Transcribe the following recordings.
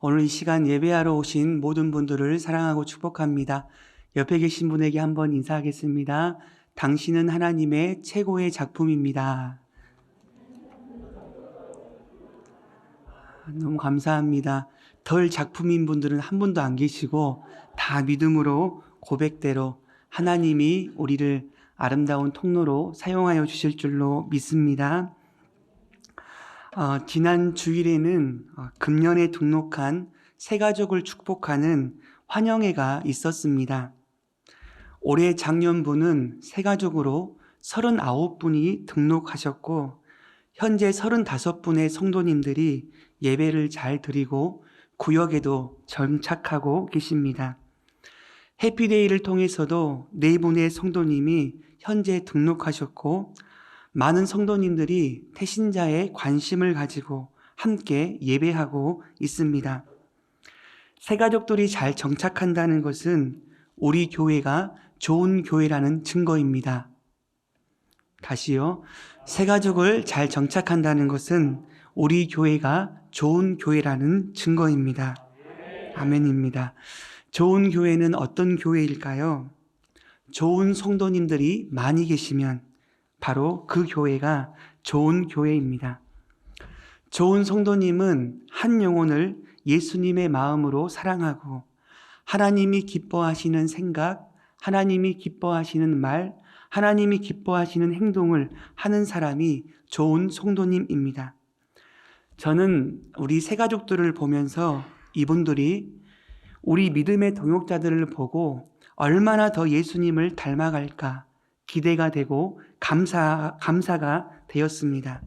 오늘 이 시간 예배하러 오신 모든 분들을 사랑하고 축복합니다. 옆에 계신 분에게 한번 인사하겠습니다. 당신은 하나님의 최고의 작품입니다. 너무 감사합니다. 덜 작품인 분들은 한 분도 안 계시고 다 믿음으로 고백대로 하나님이 우리를 아름다운 통로로 사용하여 주실 줄로 믿습니다. 지난 주일에는 금년에 등록한 새가족을 축복하는 환영회가 있었습니다. 올해 작년부는 새가족으로 39분이 등록하셨고 현재 35분의 성도님들이 예배를 잘 드리고 구역에도 정착하고 계십니다. 해피데이를 통해서도 4분의 성도님이 현재 등록하셨고 많은 성도님들이 태신자의 관심을 가지고 함께 예배하고 있습니다. 새가족들이 잘 정착한다는 것은 우리 교회가 좋은 교회라는 증거입니다. 다시요. 새가족을 잘 정착한다는 것은 우리 교회가 좋은 교회라는 증거입니다. 아멘입니다. 좋은 교회는 어떤 교회일까요? 좋은 성도님들이 많이 계시면 바로 그 교회가 좋은 교회입니다. 좋은 성도님은 한 영혼을 예수님의 마음으로 사랑하고 하나님이 기뻐하시는 생각, 하나님이 기뻐하시는 말, 하나님이 기뻐하시는 행동을 하는 사람이 좋은 성도님입니다. 저는 우리 새가족들을 보면서 이분들이 우리 믿음의 동역자들을 보고 얼마나 더 예수님을 닮아갈까 기대가 되고 감사가 되었습니다.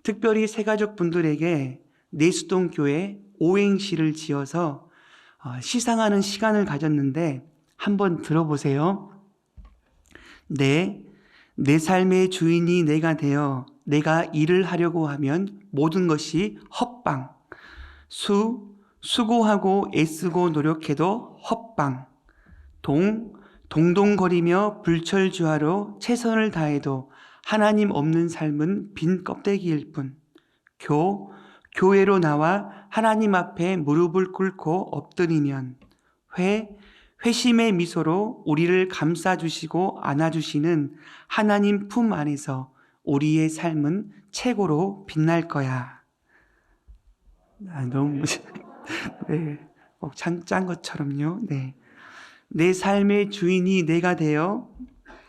특별히 새가족 분들에게 내수동 교회 오행시를 지어서 시상하는 시간을 가졌는데 한번 들어보세요. 내 삶의 주인이 내가 되어 내가 일을 하려고 하면 모든 것이 헛방. 수고하고 애쓰고 노력해도 헛방. 동동거리며 불철주야로 최선을 다해도 하나님 없는 삶은 빈 껍데기일 뿐. 교회로 나와 하나님 앞에 무릎을 꿇고 엎드리면 회심의 미소로 우리를 감싸주시고 안아주시는 하나님 품 안에서 우리의 삶은 최고로 빛날 거야. 너무 네, 꼭 짠 것처럼요. 네. 내 삶의 주인이 내가 되어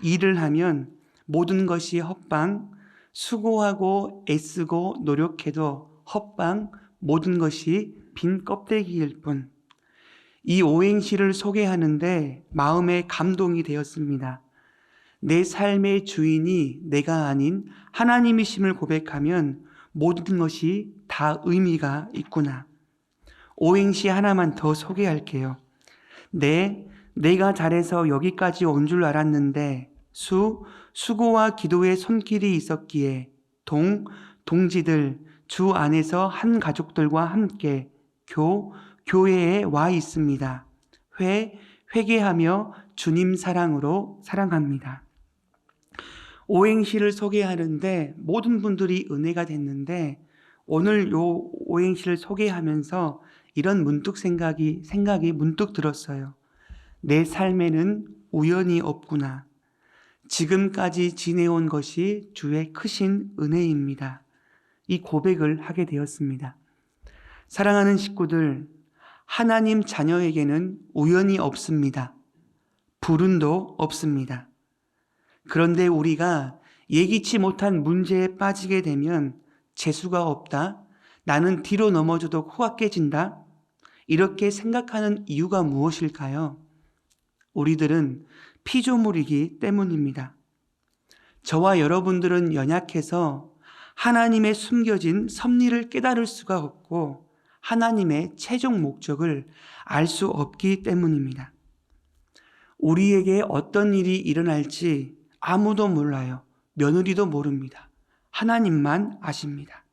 일을 하면 모든 것이 헛방, 수고하고 애쓰고 노력해도 헛방, 모든 것이 빈 껍데기일 뿐. 이 오행시를 소개하는데 마음에 감동이 되었습니다. 내 삶의 주인이 내가 아닌 하나님이심을 고백하면 모든 것이 다 의미가 있구나. 오행시 하나만 더 소개할게요. 내가 잘해서 여기까지 온 줄 알았는데 수고와 기도의 손길이 있었기에 동지들 주 안에서 한 가족들과 함께 교회에 와 있습니다. 회개하며 주님 사랑으로 사랑합니다. 오행시를 소개하는데 모든 분들이 은혜가 됐는데 오늘 요 오행시를 소개하면서 이런 생각이 문득 들었어요. 내 삶에는 우연이 없구나. 지금까지 지내온 것이 주의 크신 은혜입니다. 이 고백을 하게 되었습니다. 사랑하는 식구들, 하나님 자녀에게는 우연이 없습니다. 불운도 없습니다. 그런데 우리가 예기치 못한 문제에 빠지게 되면 재수가 없다, 나는 뒤로 넘어져도 코가 깨진다, 이렇게 생각하는 이유가 무엇일까요? 우리들은 피조물이기 때문입니다. 저와 여러분들은 연약해서 하나님의 숨겨진 섭리를 깨달을 수가 없고 하나님의 최종 목적을 알 수 없기 때문입니다. 우리에게 어떤 일이 일어날지 아무도 몰라요. 며느리도 모릅니다. 하나님만 아십니다.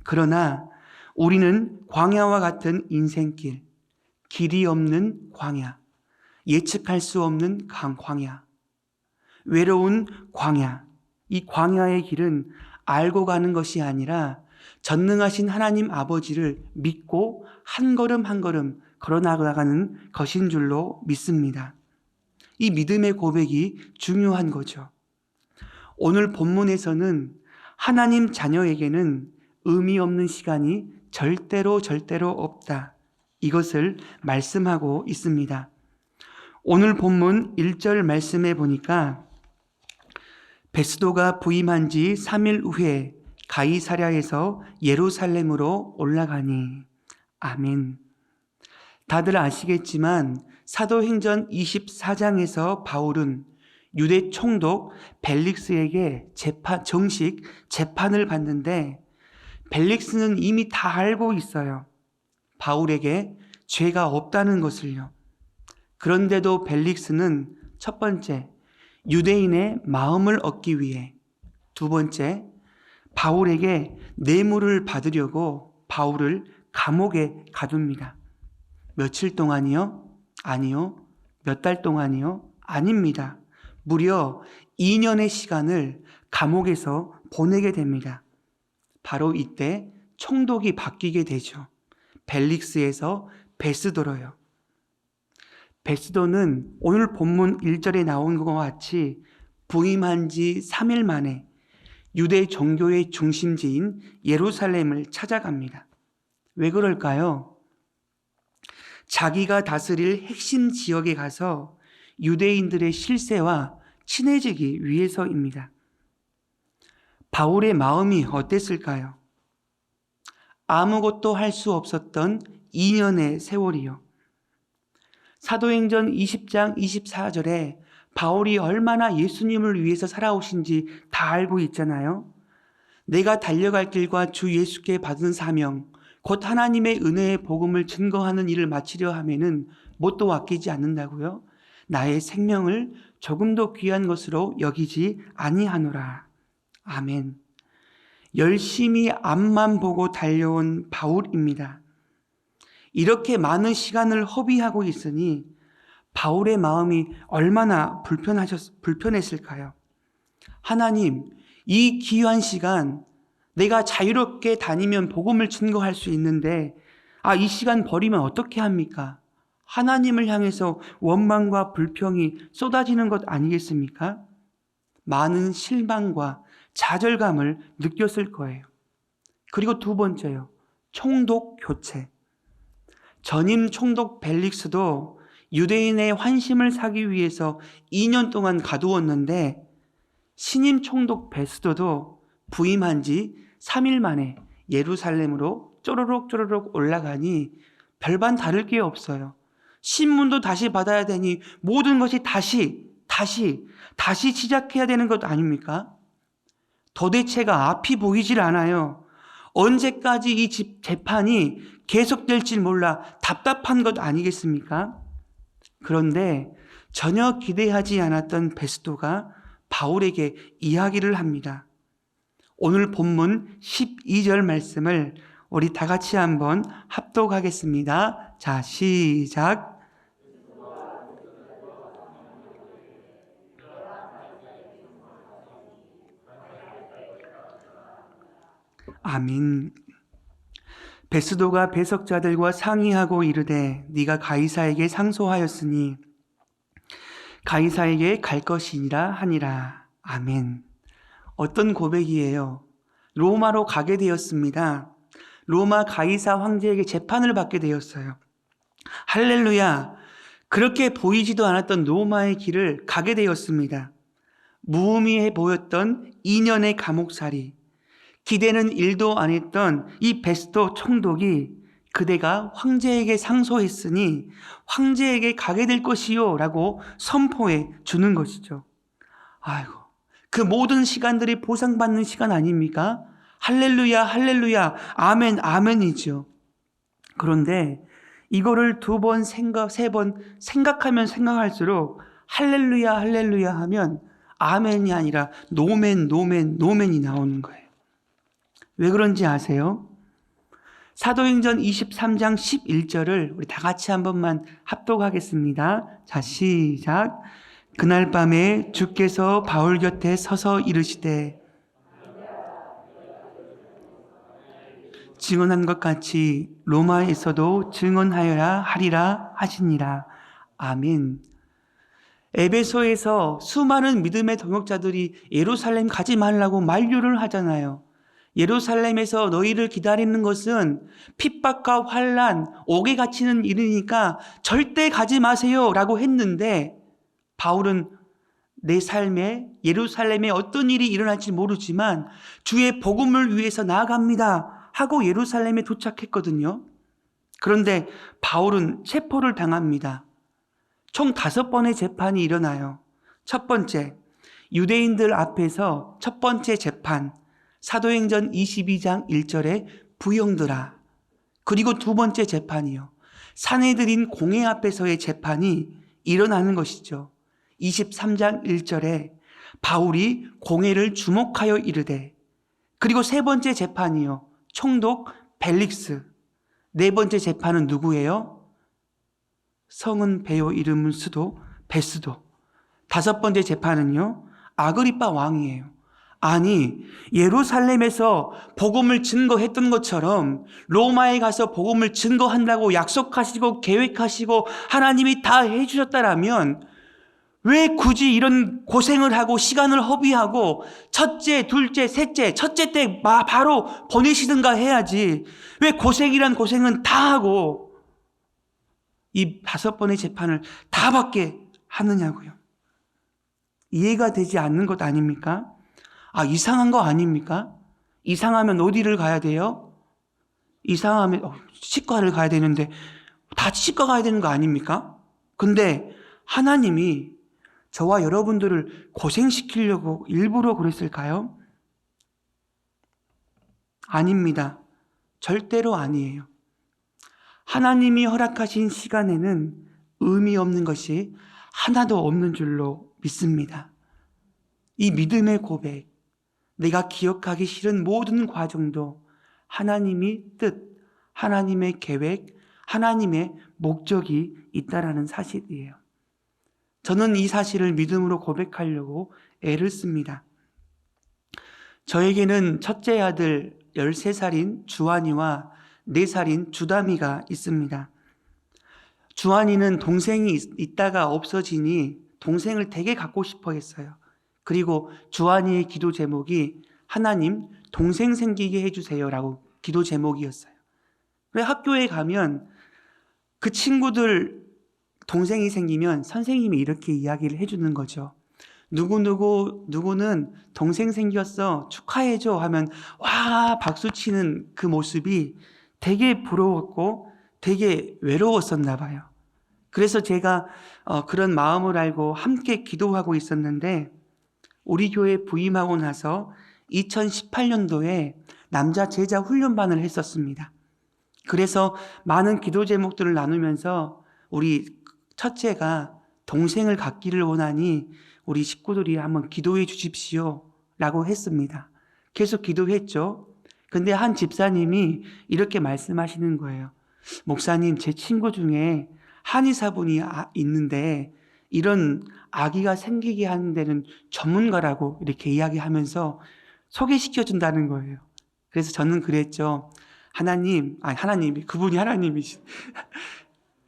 그러나 우리는 광야와 같은 인생길, 길이 없는 광야, 예측할 수 없는 광야, 외로운 광야, 이 광야의 길은 알고 가는 것이 아니라 전능하신 하나님 아버지를 믿고 한 걸음 한 걸음 걸어 나가는 것인 줄로 믿습니다. 이 믿음의 고백이 중요한 거죠. 오늘 본문에서는 하나님 자녀에게는 의미 없는 시간이 절대로 없다. 이것을 말씀하고 있습니다. 오늘 본문 1절 말씀에 보니까 베스도가 부임한 지 3일 후에 가이사랴에서 예루살렘으로 올라가니. 아멘. 다들 아시겠지만 사도행전 24장에서 바울은 유대 총독 벨릭스에게 정식 재판을 받는데 벨릭스는 이미 다 알고 있어요. 바울에게 죄가 없다는 것을요. 그런데도 벨릭스는 첫 번째, 유대인의 마음을 얻기 위해, 두 번째, 바울에게 뇌물을 받으려고 바울을 감옥에 가둡니다. 며칠 동안이요? 아니요. 몇 달 동안이요? 아닙니다. 무려 2년의 시간을 감옥에서 보내게 됩니다. 바로 이때 총독이 바뀌게 되죠. 벨릭스에서 베스도로요. 베스도는 오늘 본문 1절에 나온 것과 같이 부임한 지 3일 만에 유대 종교의 중심지인 예루살렘을 찾아갑니다. 왜 그럴까요? 자기가 다스릴 핵심 지역에 가서 유대인들의 실세와 친해지기 위해서입니다. 바울의 마음이 어땠을까요? 아무것도 할 수 없었던 2년의 세월이요. 사도행전 20장 24절에 바울이 얼마나 예수님을 위해서 살아오신지 다 알고 있잖아요. 내가 달려갈 길과 주 예수께 받은 사명, 곧 하나님의 은혜의 복음을 증거하는 일을 마치려 하면은 뭣도 아끼지 않는다고요. 나의 생명을 조금도 귀한 것으로 여기지 아니하노라. 아멘. 열심히 앞만 보고 달려온 바울입니다. 이렇게 많은 시간을 허비하고 있으니 바울의 마음이 얼마나 불편했을까요? 하나님, 이 귀한 시간 내가 자유롭게 다니면 복음을 증거할 수 있는데 이 시간 버리면 어떻게 합니까? 하나님을 향해서 원망과 불평이 쏟아지는 것 아니겠습니까? 많은 실망과 좌절감을 느꼈을 거예요. 그리고 두 번째요. 총독 교체. 전임 총독 벨릭스도 유대인의 환심을 사기 위해서 2년 동안 가두었는데 신임 총독 베스도도 부임한 지 3일 만에 예루살렘으로 쪼르륵 올라가니 별반 다를 게 없어요. 신문도 다시 받아야 되니 모든 것이 다시 시작해야 되는 것 아닙니까? 도대체가 앞이 보이질 않아요. 언제까지 이 재판이 계속될지 몰라 답답한 것 아니겠습니까? 그런데 전혀 기대하지 않았던 베스도가 바울에게 이야기를 합니다. 오늘 본문 12절 말씀을 우리 다 같이 한번 합독하겠습니다. 자, 시작. 아멘. 베스도가 배석자들과 상의하고 이르되 네가 가이사에게 상소하였으니 가이사에게 갈 것이니라 하니라. 아멘. 어떤 고백이에요? 로마로 가게 되었습니다. 로마 가이사 황제에게 재판을 받게 되었어요. 할렐루야. 그렇게 보이지도 않았던 로마의 길을 가게 되었습니다. 무의미해 보였던 2년의 감옥살이, 기대는 일도 안 했던 이 베스도 총독이 그대가 황제에게 상소했으니 황제에게 가게 될 것이요 라고 선포해 주는 것이죠. 아이고, 그 모든 시간들이 보상받는 시간 아닙니까? 할렐루야, 할렐루야, 아멘, 아멘이죠. 그런데 이거를 2번, 세 번 생각하면 생각할수록 할렐루야, 할렐루야 하면 아멘이 아니라 노멘이 나오는 거예요. 왜 그런지 아세요? 사도행전 23장 11절을 우리 다 같이 한 번만 합독하겠습니다. 자, 시작. 그날 밤에 주께서 바울 곁에 서서 이르시되 증언한 것 같이 로마에서도 증언하여야 하리라 하시니라. 아멘. 에베소에서 수많은 믿음의 동역자들이 예루살렘 가지 말라고 만류를 하잖아요. 예루살렘에서 너희를 기다리는 것은 핍박과 환난, 옥에 갇히는 일이니까 절대 가지 마세요 라고 했는데, 바울은 내 삶에 예루살렘에 어떤 일이 일어날지 모르지만 주의 복음을 위해서 나아갑니다 하고 예루살렘에 도착했거든요. 그런데 바울은 체포를 당합니다. 총 5번의 재판이 일어나요. 첫 번째, 유대인들 앞에서 첫 번째 재판, 사도행전 22장 1절에 부형들아. 그리고 두 번째 재판이요, 산헤드린 공회 앞에서의 재판이 일어나는 것이죠. 23장 1절에 바울이 공회를 주목하여 이르되. 그리고 세 번째 재판이요, 총독 벨릭스. 네 번째 재판은 누구예요? 성은 베요 이름은 수도 베스도. 다섯 번째 재판은요, 아그리빠 왕이에요. 아니, 예루살렘에서 복음을 증거했던 것처럼 로마에 가서 복음을 증거한다고 약속하시고 계획하시고 하나님이 다 해주셨다라면 왜 굳이 이런 고생을 하고 시간을 허비하고 첫째, 둘째, 셋째, 첫째 때 바로 보내시든가 해야지, 왜 고생이란 고생은 다 하고 이 5번의 재판을 다 받게 하느냐고요. 이해가 되지 않는 것 아닙니까? 이상한 거 아닙니까? 이상하면 어디를 가야 돼요? 이상하면 치과를 가야 되는데 다 치과 가야 되는 거 아닙니까? 근데 하나님이 저와 여러분들을 고생시키려고 일부러 그랬을까요? 아닙니다. 절대로 아니에요. 하나님이 허락하신 시간에는 의미 없는 것이 하나도 없는 줄로 믿습니다. 이 믿음의 고백, 내가 기억하기 싫은 모든 과정도 하나님의 뜻, 하나님의 계획, 하나님의 목적이 있다라는 사실이에요. 저는 이 사실을 믿음으로 고백하려고 애를 씁니다. 저에게는 첫째 아들 13살인 주한이와 4살인 주담이가 있습니다. 주한이는 동생이 있다가 없어지니 동생을 되게 갖고 싶어 했어요. 그리고 주한이의 기도 제목이 하나님 동생 생기게 해주세요 라고 기도 제목이었어요. 그래, 학교에 가면 그 친구들 동생이 생기면 선생님이 이렇게 이야기를 해주는 거죠. 누구는 동생 생겼어 축하해줘 하면 와 박수 치는 그 모습이 되게 부러웠고 되게 외로웠었나 봐요. 그래서 제가 그런 마음을 알고 함께 기도하고 있었는데, 우리 교회 부임하고 나서 2018년도에 남자 제자 훈련반을 했었습니다. 그래서 많은 기도 제목들을 나누면서 우리 첫째가 동생을 갖기를 원하니 우리 식구들이 한번 기도해 주십시오 라고 했습니다. 계속 기도했죠. 근데 한 집사님이 이렇게 말씀하시는 거예요. 목사님, 제 친구 중에 한의사분이 있는데 이런 아기가 생기게 하는 데는 전문가라고 이렇게 이야기하면서 소개시켜준다는 거예요. 그래서 저는 그랬죠. 그분이 하나님이시.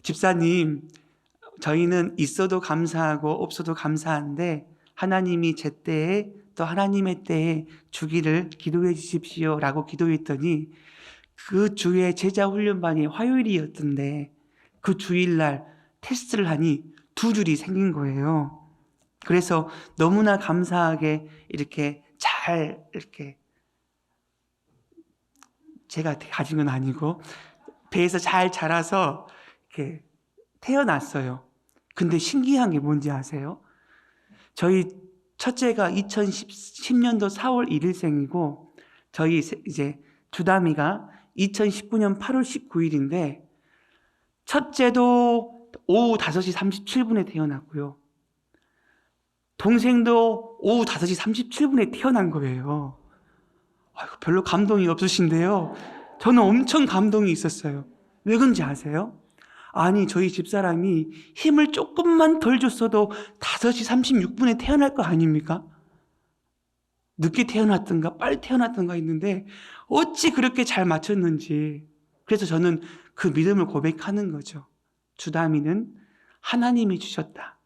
집사님, 저희는 있어도 감사하고 없어도 감사한데 하나님이 제 때에 또 하나님의 때에 주기를 기도해 주십시오 라고 기도했더니 그 주에 제자훈련반이 화요일이었던데 그 주일날 테스트를 하니 2줄이 생긴 거예요. 그래서 너무나 감사하게 이렇게 잘 이렇게 제가 가진 건 아니고 배에서 잘 자라서 이렇게 태어났어요. 근데 신기한 게 뭔지 아세요? 저희 첫째가 2010년도 4월 1일생이고 저희 이제 주담이가 2019년 8월 19일인데 첫째도 오후 5시 37분에 태어났고요. 동생도 오후 5시 37분에 태어난 거예요. 별로 감동이 없으신데요. 저는 엄청 감동이 있었어요. 왜 그런지 아세요? 아니, 저희 집사람이 힘을 조금만 덜 줬어도 5시 36분에 태어날 거 아닙니까? 늦게 태어났던가 빨리 태어났던가 있는데 어찌 그렇게 잘 맞췄는지. 그래서 저는 그 믿음을 고백하는 거죠. 주다미는 하나님이 주셨다.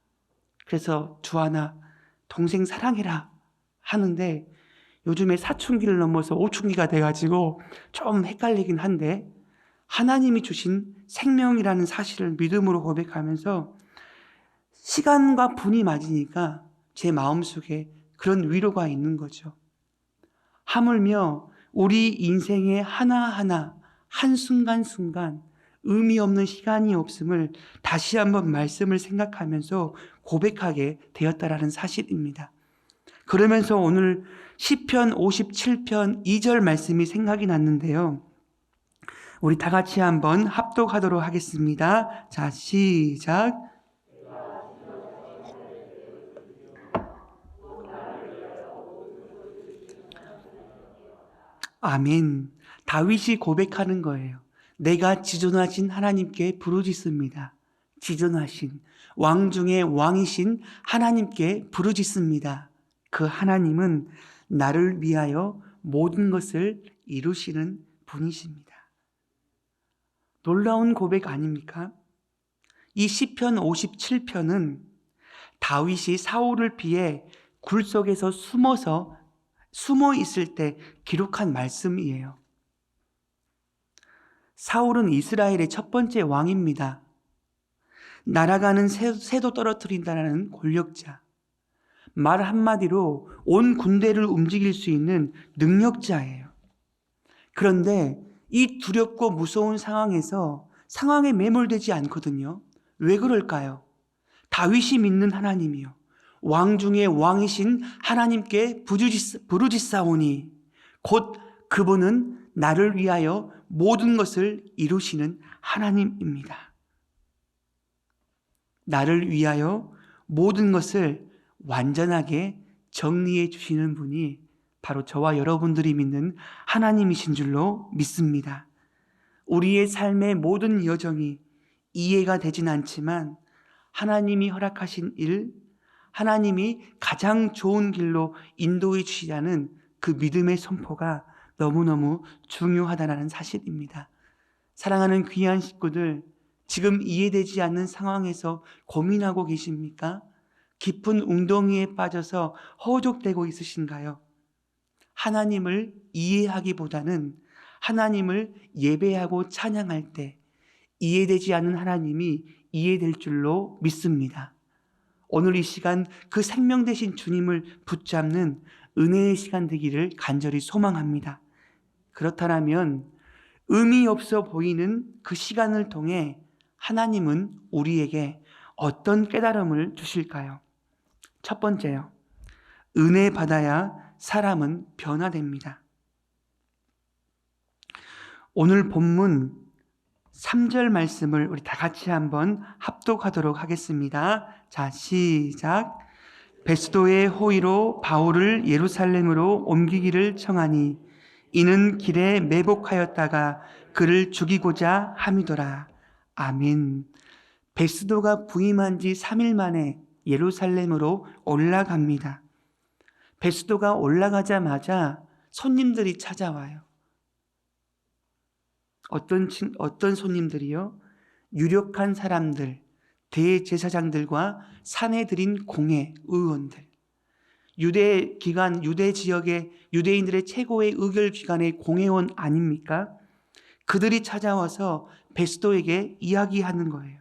그래서 주하나 동생 사랑해라 하는데 요즘에 사춘기를 넘어서 오춘기가 돼가지고 좀 헷갈리긴 한데 하나님이 주신 생명이라는 사실을 믿음으로 고백하면서 시간과 분이 맞으니까 제 마음속에 그런 위로가 있는 거죠. 하물며 우리 인생의 하나하나 한순간순간 의미 없는 시간이 없음을 다시 한번 말씀을 생각하면서 고백하게 되었다라는 사실입니다. 그러면서 오늘 시편 57편 2절 말씀이 생각이 났는데요. 우리 다 같이 한번 합독하도록 하겠습니다. 자, 시작. 아멘. 다윗이 고백하는 거예요. 내가 지존하신 하나님께 부르짖습니다. 지존하신 왕 중에 왕이신 하나님께 부르짖습니다. 그 하나님은 나를 위하여 모든 것을 이루시는 분이십니다. 놀라운 고백 아닙니까? 이 시편 57편은 다윗이 사울을 피해 굴 속에서 숨어 있을 때 기록한 말씀이에요. 사울은 이스라엘의 첫 번째 왕입니다. 날아가는 새도 떨어뜨린다는 권력자. 말 한마디로 온 군대를 움직일 수 있는 능력자예요. 그런데 이 두렵고 무서운 상황에 매몰되지 않거든요. 왜 그럴까요? 다윗이 믿는 하나님이요. 왕 중에 왕이신 하나님께 부르짖사오니 곧 그분은 나를 위하여 모든 것을 이루시는 하나님입니다. 나를 위하여 모든 것을 완전하게 정리해 주시는 분이 바로 저와 여러분들이 믿는 하나님이신 줄로 믿습니다. 우리의 삶의 모든 여정이 이해가 되진 않지만 하나님이 허락하신 일, 하나님이 가장 좋은 길로 인도해 주시자는 그 믿음의 선포가 너무너무 중요하다는 사실입니다. 사랑하는 귀한 식구들, 지금 이해되지 않는 상황에서 고민하고 계십니까? 깊은 웅덩이에 빠져서 허우적대고 있으신가요? 하나님을 이해하기보다는 하나님을 예배하고 찬양할 때 이해되지 않는 하나님이 이해될 줄로 믿습니다. 오늘 이 시간 그 생명 되신 주님을 붙잡는 은혜의 시간 되기를 간절히 소망합니다. 그렇다면 의미 없어 보이는 그 시간을 통해 하나님은 우리에게 어떤 깨달음을 주실까요? 첫 번째요. 은혜 받아야 사람은 변화됩니다. 오늘 본문 3절 말씀을 우리 다 같이 한번 합독하도록 하겠습니다. 자, 시작. 베스도의 호의로 바울을 예루살렘으로 옮기기를 청하니 이는 길에 매복하였다가 그를 죽이고자 함이더라. 아멘. 베스도가 부임한 지 3일 만에 예루살렘으로 올라갑니다. 베스도가 올라가자마자 손님들이 찾아와요. 어떤 손님들이요? 유력한 사람들, 대제사장들과 산에 들인 공회 의원들, 유대 지역의 유대인들의 최고의 의결 기관의 공회원 아닙니까? 그들이 찾아와서 베스도에게 이야기하는 거예요.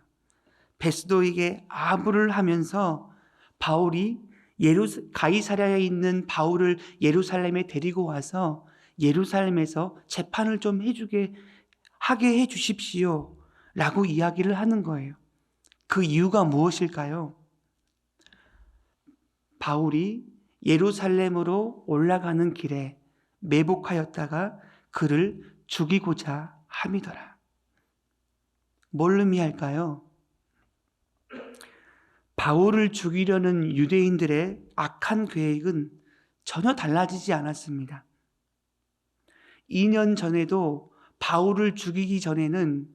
베스도에게 아부를 하면서 바울이 가이사랴에 있는 바울을 예루살렘에 데리고 와서 예루살렘에서 재판을 좀 하게 해 주십시오 라고 이야기를 하는 거예요. 그 이유가 무엇일까요? 바울이 예루살렘으로 올라가는 길에 매복하였다가 그를 죽이고자 함이더라. 뭘 의미할까요? 바울을 죽이려는 유대인들의 악한 계획은 전혀 달라지지 않았습니다. 2년 전에도 바울을 죽이기 전에는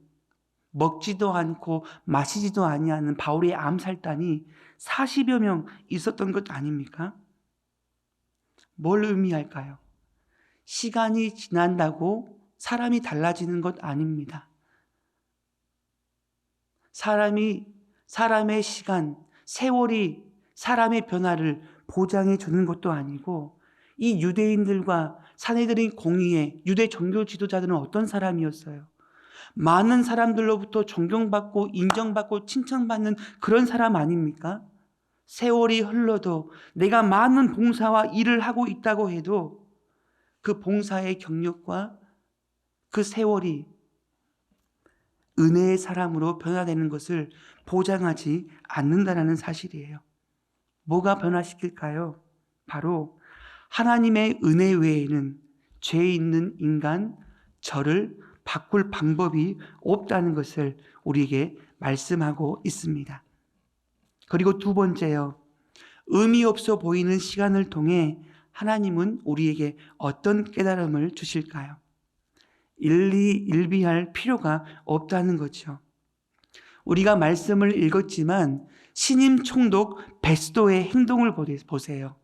먹지도 않고 마시지도 아니하는 바울의 암살단이 40여 명 있었던 것 아닙니까? 뭘 의미할까요? 시간이 지난다고 사람이 달라지는 것 아닙니다. 사람의 시간, 세월이 사람의 변화를 보장해 주는 것도 아니고, 이 유대인들과 사내들인 공의의 유대 종교 지도자들은 어떤 사람이었어요? 많은 사람들로부터 존경받고 인정받고 칭찬받는 그런 사람 아닙니까? 세월이 흘러도 내가 많은 봉사와 일을 하고 있다고 해도 그 봉사의 경력과 그 세월이 은혜의 사람으로 변화되는 것을 보장하지 않는다는 사실이에요. 뭐가 변화시킬까요? 바로 하나님의 은혜 외에는 죄 있는 인간, 저를 바꿀 방법이 없다는 것을 우리에게 말씀하고 있습니다. 그리고 두 번째요. 의미 없어 보이는 시간을 통해 하나님은 우리에게 어떤 깨달음을 주실까요? 일비할 필요가 없다는 거죠. 우리가 말씀을 읽었지만 신임 총독 베스도의 행동을 보세요.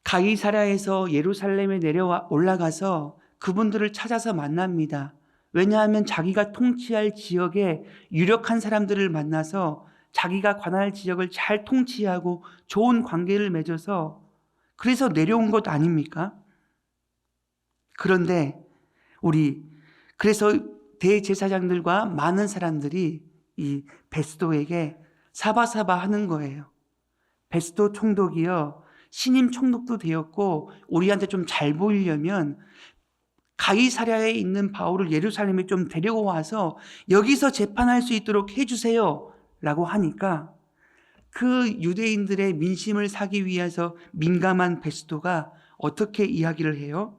가이사랴에서 예루살렘에 올라가서 그분들을 찾아서 만납니다. 왜냐하면 자기가 통치할 지역에 유력한 사람들을 만나서 자기가 관할 지역을 잘 통치하고 좋은 관계를 맺어서 그래서 내려온 것 아닙니까? 그런데 그래서 대제사장들과 많은 사람들이 이 베스도에게 사바사바 하는 거예요. 베스도 총독이요, 신임 총독도 되었고 우리한테 좀 잘 보이려면 가이사랴에 있는 바울을 예루살렘에 좀 데리고 와서 여기서 재판할 수 있도록 해주세요 라고 하니까 그 유대인들의 민심을 사기 위해서 민감한 베스도가 어떻게 이야기를 해요?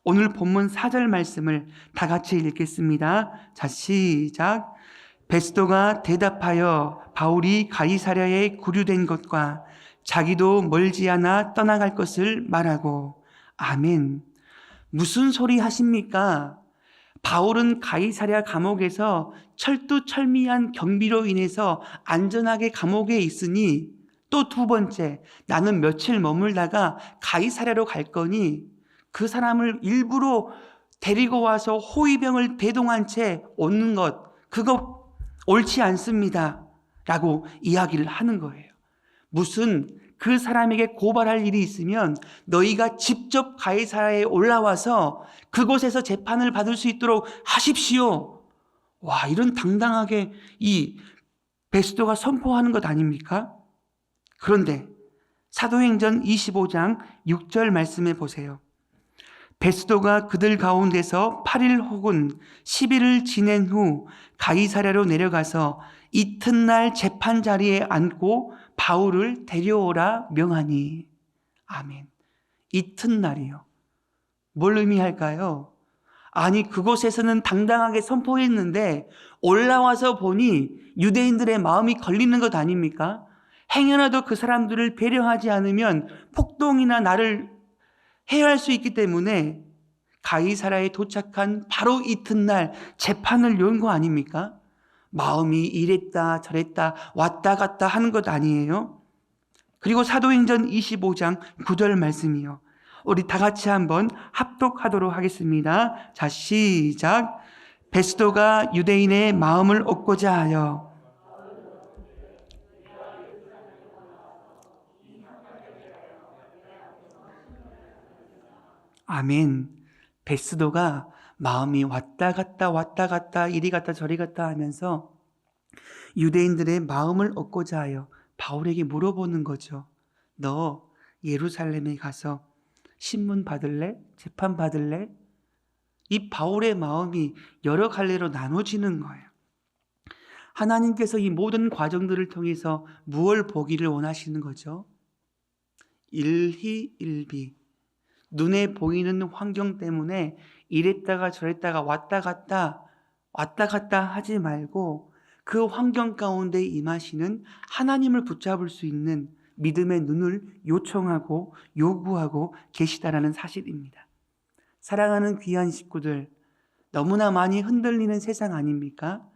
오늘 본문 4절 말씀을 다 같이 읽겠습니다. 자, 시작. 베스도가 대답하여 바울이 가이사랴에 구류된 것과 자기도 멀지 않아 떠나갈 것을 말하고, 아멘. 무슨 소리 하십니까? 바울은 가이사랴 감옥에서 철두철미한 경비로 인해서 안전하게 감옥에 있으니, 또 두 번째, 나는 며칠 머물다가 가이사랴로 갈 거니 그 사람을 일부러 데리고 와서 호위병을 대동한 채 오는 것, 그거 옳지 않습니다 라고 이야기를 하는 거예요. 무슨 그 사람에게 고발할 일이 있으면 너희가 직접 가이사랴에 올라와서 그곳에서 재판을 받을 수 있도록 하십시오. 와, 이런 당당하게 이 베스도가 선포하는 것 아닙니까? 그런데 사도행전 25장 6절 말씀해 보세요. 베스도가 그들 가운데서 8일 혹은 10일을 지낸 후 가이사랴로 내려가서 이튿날 재판 자리에 앉고 바울을 데려오라 명하니. 아멘. 이튿날이요. 뭘 의미할까요? 아니, 그곳에서는 당당하게 선포했는데 올라와서 보니 유대인들의 마음이 걸리는 것 아닙니까? 행여라도 그 사람들을 배려하지 않으면 폭동이나 나를 해할 수 있기 때문에 가이사랴에 도착한 바로 이튿날 재판을 연 거 아닙니까? 마음이 이랬다 저랬다 왔다 갔다 하는 것 아니에요? 그리고 사도행전 25장 9절 말씀이요. 우리 다 같이 한번 합독하도록 하겠습니다. 자, 시작. 베스도가 유대인의 마음을 얻고자 하여 아멘. 베스도가 마음이 왔다 갔다 이리 갔다 저리 갔다 하면서 유대인들의 마음을 얻고자 하여 바울에게 물어보는 거죠. 너 예루살렘에 가서 신문 받을래? 재판 받을래? 이 바울의 마음이 여러 갈래로 나눠지는 거예요. 하나님께서 이 모든 과정들을 통해서 무엇을 보기를 원하시는 거죠? 일희일비. 눈에 보이는 환경 때문에 이랬다가 저랬다가 왔다 갔다 하지 말고 그 환경 가운데 임하시는 하나님을 붙잡을 수 있는 믿음의 눈을 요청하고 요구하고 계시다라는 사실입니다. 사랑하는 귀한 식구들, 너무나 많이 흔들리는 세상 아닙니까?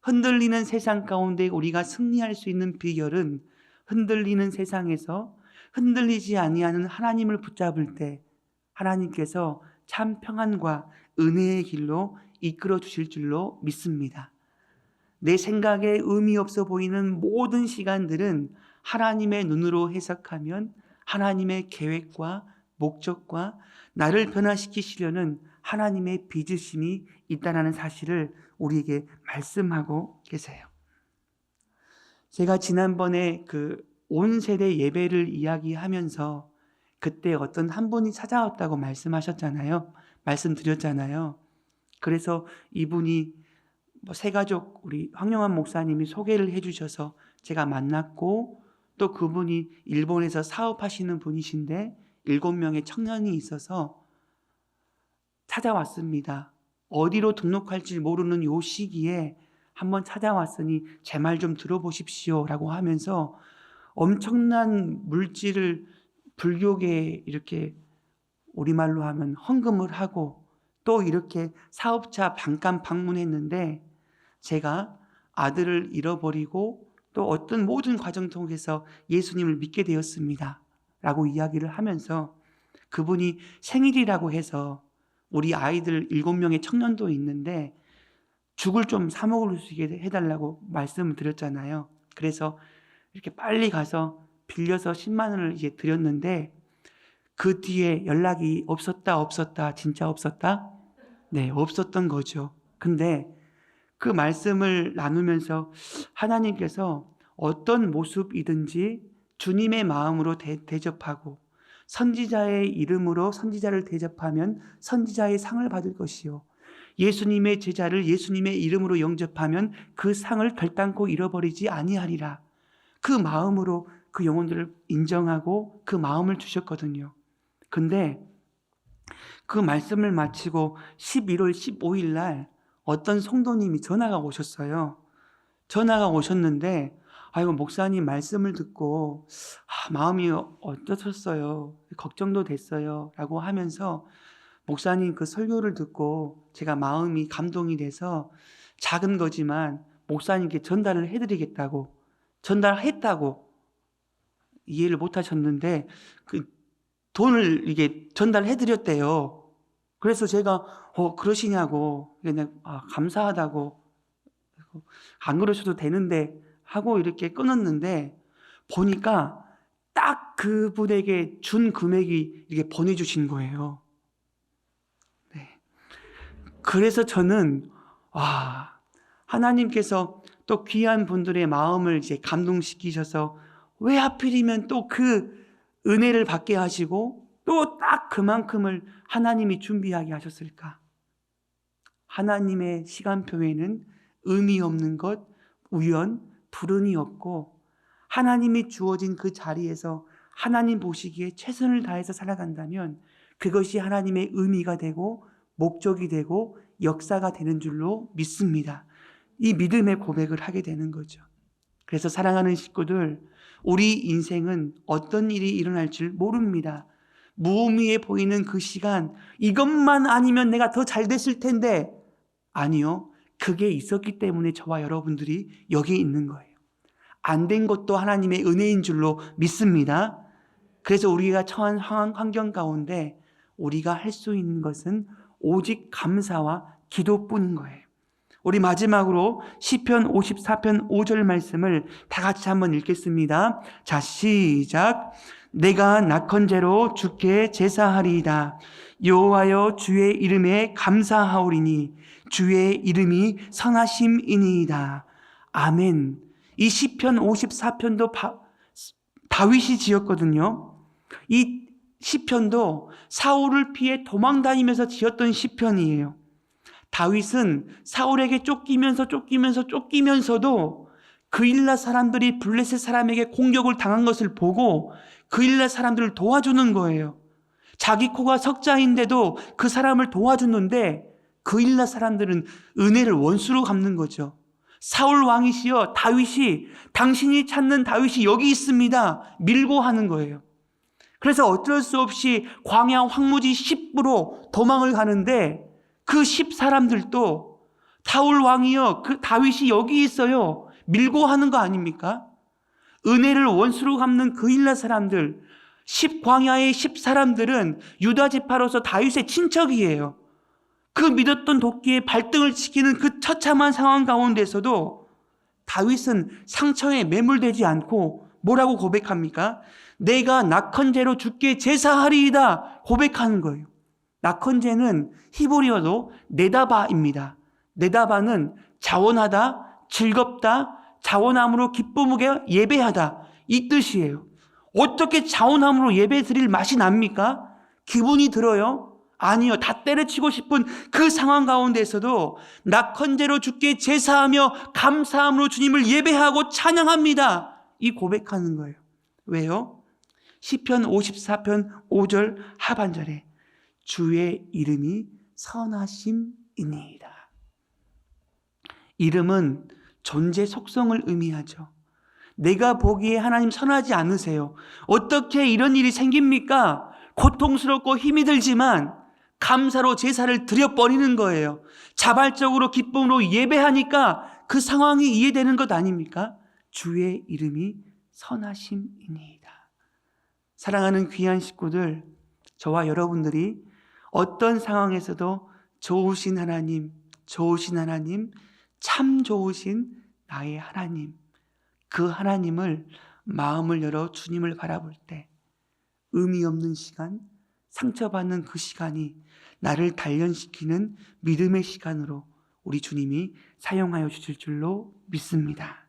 흔들리는 세상 가운데 우리가 승리할 수 있는 비결은 흔들리는 세상에서 흔들리지 아니하는 하나님을 붙잡을 때 하나님께서 참 평안과 은혜의 길로 이끌어 주실 줄로 믿습니다. 내 생각에 의미 없어 보이는 모든 시간들은 하나님의 눈으로 해석하면 하나님의 계획과 목적과 나를 변화시키시려는 하나님의 빚으심이 있다는 사실을 우리에게 말씀하고 계세요. 제가 지난번에 온 세대 예배를 이야기하면서 그때 어떤 한 분이 찾아왔다고 말씀드렸잖아요. 그래서 이분이 새가족 우리 황영환 목사님이 소개를 해주셔서 제가 만났고, 또 그분이 일본에서 사업하시는 분이신데 7명의 청년이 있어서 찾아왔습니다. 어디로 등록할지 모르는 요 시기에 한번 찾아왔으니 제 말 좀 들어보십시오 라고 하면서 엄청난 물질을 불교계에 이렇게 우리말로 하면 헌금을 하고, 또 이렇게 사업자 반감 방문했는데 제가 아들을 잃어버리고 또 어떤 모든 과정 통해서 예수님을 믿게 되었습니다 라고 이야기를 하면서, 그분이 생일이라고 해서 우리 아이들 7명의 청년도 있는데 죽을 좀 사 먹을 수 있게 해달라고 말씀을 드렸잖아요. 그래서 이렇게 빨리 가서 빌려서 10만 원을 이제 드렸는데, 그 뒤에 연락이 없었다 진짜 없었다? 네, 없었던 거죠. 근데 그 말씀을 나누면서 하나님께서 어떤 모습이든지 주님의 마음으로 대접하고, 선지자의 이름으로 선지자를 대접하면 선지자의 상을 받을 것이요, 예수님의 제자를 예수님의 이름으로 영접하면 그 상을 결단코 잃어버리지 아니하리라. 그 마음으로 그 영혼들을 인정하고 그 마음을 주셨거든요. 근데 그 말씀을 마치고 11월 15일 날 어떤 성도님이 전화가 오셨어요. 전화가 오셨는데, 아이고 목사님 말씀을 듣고 마음이 어떠셨어요? 걱정도 됐어요 라고 하면서, 목사님 그 설교를 듣고 제가 마음이 감동이 돼서 작은 거지만 목사님께 전달을 해드리겠다고, 전달했다고 이해를 못 하셨는데 그 돈을 이게 전달해드렸대요. 그래서 제가 그러시냐고, 그냥 감사하다고, 안 그러셔도 되는데 하고 이렇게 끊었는데, 보니까 딱 그분에게 준 금액이 이렇게 보내주신 거예요. 네. 그래서 저는 하나님께서 또 귀한 분들의 마음을 이제 감동시키셔서 왜 하필이면 또 그 은혜를 받게 하시고 또 딱 그만큼을 하나님이 준비하게 하셨을까? 하나님의 시간표에는 의미 없는 것, 우연, 불운이 없고, 하나님이 주어진 그 자리에서 하나님 보시기에 최선을 다해서 살아간다면 그것이 하나님의 의미가 되고 목적이 되고 역사가 되는 줄로 믿습니다. 이 믿음의 고백을 하게 되는 거죠. 그래서 사랑하는 식구들, 우리 인생은 어떤 일이 일어날 줄 모릅니다. 무의미해 보이는 그 시간, 이것만 아니면 내가 더 잘 됐을 텐데, 아니요, 그게 있었기 때문에 저와 여러분들이 여기 있는 거예요. 안 된 것도 하나님의 은혜인 줄로 믿습니다. 그래서 우리가 처한 환경 가운데 우리가 할 수 있는 것은 오직 감사와 기도뿐인 거예요. 우리 마지막으로 시편 54편 5절 말씀을 다 같이 한번 읽겠습니다. 자, 시작. 내가 낙헌제로 주께 제사하리이다. 여호와여 주의 이름에 감사하오리니 주의 이름이 선하심이니이다. 아멘. 이 시편 54편도 다윗이 지었거든요. 이 시편도 사울을 피해 도망다니면서 지었던 시편이에요. 다윗은 사울에게 쫓기면서도 그일라 사람들이 블레셋 사람에게 공격을 당한 것을 보고 그일라 사람들을 도와주는 거예요. 자기 코가 석자인데도 그 사람을 도와주는데 그일라 사람들은 은혜를 원수로 갚는 거죠. 사울 왕이시여 다윗이, 당신이 찾는 다윗이 여기 있습니다 밀고 하는 거예요. 그래서 어쩔 수 없이 광야 황무지 10부로 도망을 가는데 그 10사람들도 사울 왕이여 그 다윗이 여기 있어요 밀고 하는 거 아닙니까? 은혜를 원수로 갚는 그일라 사람들, 광야의 10사람들은 유다 지파로서 다윗의 친척이에요. 그 믿었던 도끼에 발등을 지키는 그 처참한 상황 가운데서도 다윗은 상처에 매몰되지 않고 뭐라고 고백합니까? 내가 낙헌제로 주께 제사하리이다 고백하는 거예요. 낙헌제는 히브리어로 네다바입니다. 네다바는 자원하다, 즐겁다, 자원함으로 기쁨으로 예배하다 이 뜻이에요. 어떻게 자원함으로 예배 드릴 맛이 납니까? 기분이 들어요? 아니요. 다 때려치고 싶은 그 상황 가운데서도 낙헌제로 주께 제사하며 감사함으로 주님을 예배하고 찬양합니다. 이 고백하는 거예요. 왜요? 시편 54편 5절 하반절에 주의 이름이 선하심이니이다. 이름은 존재 속성을 의미하죠. 내가 보기에 하나님 선하지 않으세요. 어떻게 이런 일이 생깁니까? 고통스럽고 힘이 들지만 감사로 제사를 드려버리는 거예요. 자발적으로 기쁨으로 예배하니까 그 상황이 이해되는 것 아닙니까? 주의 이름이 선하심이니이다. 사랑하는 귀한 식구들, 저와 여러분들이 어떤 상황에서도 좋으신 하나님, 참 좋으신 나의 하나님, 그 하나님을 마음을 열어 주님을 바라볼 때 의미 없는 시간, 상처받는 그 시간이 나를 단련시키는 믿음의 시간으로 우리 주님이 사용하여 주실 줄로 믿습니다.